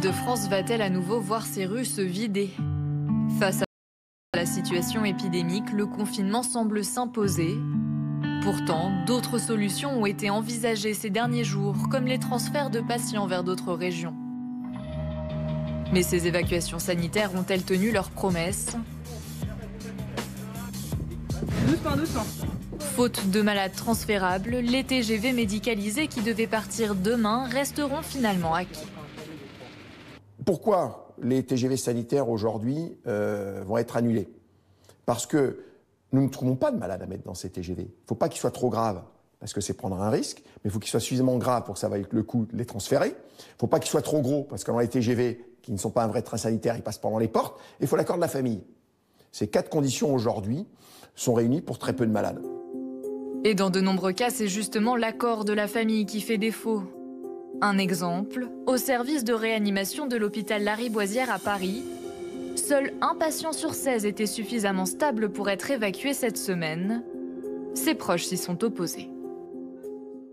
L'Île-de-France va-t-elle à nouveau voir ses rues se vider? Face à la situation épidémique, le confinement semble s'imposer. Pourtant, d'autres solutions ont été envisagées ces derniers jours, comme les transferts de patients vers d'autres régions. Mais ces évacuations sanitaires ont-elles tenu leurs promesses? Doucement. Faute de malades transférables, les TGV médicalisés qui devaient partir demain resteront finalement acquis. Pourquoi les TGV sanitaires aujourd'hui vont être annulés? Parce que nous ne trouvons pas de malades à mettre dans ces TGV. Il ne faut pas qu'ils soient trop graves, parce que c'est prendre un risque, mais il faut qu'ils soient suffisamment graves pour que ça vaille le coup de les transférer. Il ne faut pas qu'ils soient trop gros, parce que dans les TGV, qui ne sont pas un vrai train sanitaire, ils passent pendant les portes, et il faut l'accord de la famille. Ces 4 conditions aujourd'hui sont réunies pour très peu de malades. Et dans de nombreux cas, c'est justement l'accord de la famille qui fait défaut. Un exemple, au service de réanimation de l'hôpital Lariboisière à Paris, seul un patient sur 16 était suffisamment stable pour être évacué cette semaine. Ses proches s'y sont opposés.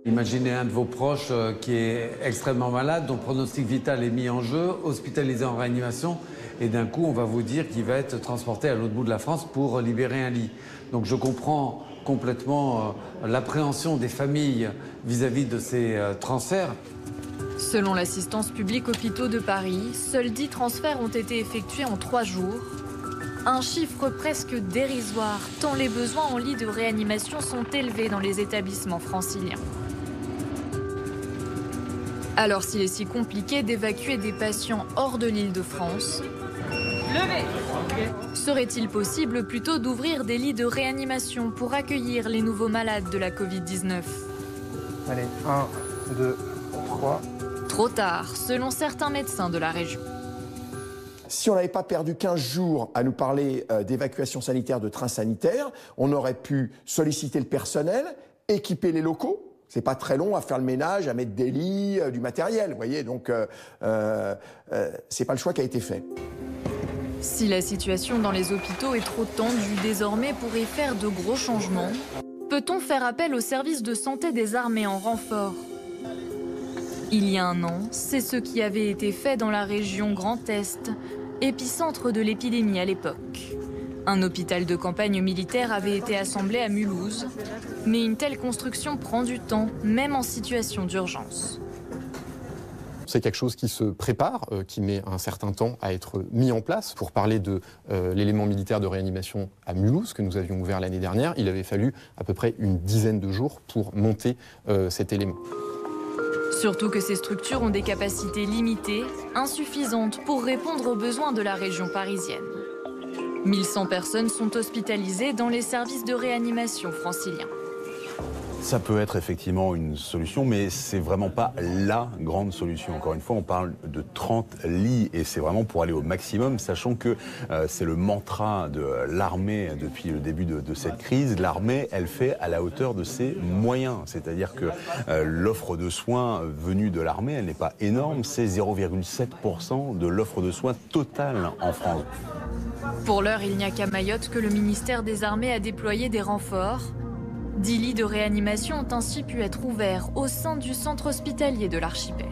Imaginez un de vos proches qui est extrêmement malade, dont le pronostic vital est mis en jeu, hospitalisé en réanimation, et d'un coup on va vous dire qu'il va être transporté à l'autre bout de la France pour libérer un lit. Donc je comprends complètement l'appréhension des familles vis-à-vis de ces transferts. Selon l'assistance publique Hôpitaux de Paris, seuls 10 transferts ont été effectués en 3 jours. Un chiffre presque dérisoire, tant les besoins en lits de réanimation sont élevés dans les établissements franciliens. Alors s'il est si compliqué d'évacuer des patients hors de l'Île-de-France, serait-il possible plutôt d'ouvrir des lits de réanimation pour accueillir les nouveaux malades de la Covid-19? Allez, 1, 2, 3. Trop tard, selon certains médecins de la région. Si on n'avait pas perdu 15 jours à nous parler d'évacuation sanitaire, de trains sanitaires, on aurait pu solliciter le personnel, équiper les locaux. C'est pas très long à faire le ménage, à mettre des lits, du matériel, vous voyez. Donc, c'est pas le choix qui a été fait. Si la situation dans les hôpitaux est trop tendue désormais pour y faire de gros changements, peut-on faire appel au service de santé des armées en renfort? Il y a un an, c'est ce qui avait été fait dans la région Grand Est, épicentre de l'épidémie à l'époque. Un hôpital de campagne militaire avait été assemblé à Mulhouse, mais une telle construction prend du temps, même en situation d'urgence. C'est quelque chose qui se prépare, qui met un certain temps à être mis en place. Pour parler de l'élément militaire de réanimation à Mulhouse, que nous avions ouvert l'année dernière, il avait fallu à peu près une dizaine de jours pour monter cet élément. Surtout que ces structures ont des capacités limitées, insuffisantes pour répondre aux besoins de la région parisienne. 1100 personnes sont hospitalisées dans les services de réanimation franciliens. Ça peut être effectivement une solution, mais c'est vraiment pas la grande solution. Encore une fois, on parle de 30 lits et c'est vraiment pour aller au maximum, sachant que c'est le mantra de l'armée depuis le début de cette crise. L'armée, elle fait à la hauteur de ses moyens. C'est-à-dire que l'offre de soins venue de l'armée, elle n'est pas énorme, c'est 0,7% de l'offre de soins totale en France. Pour l'heure, il n'y a qu'à Mayotte que le ministère des Armées a déployé des renforts. 10 lits de réanimation ont ainsi pu être ouverts au sein du centre hospitalier de l'archipel.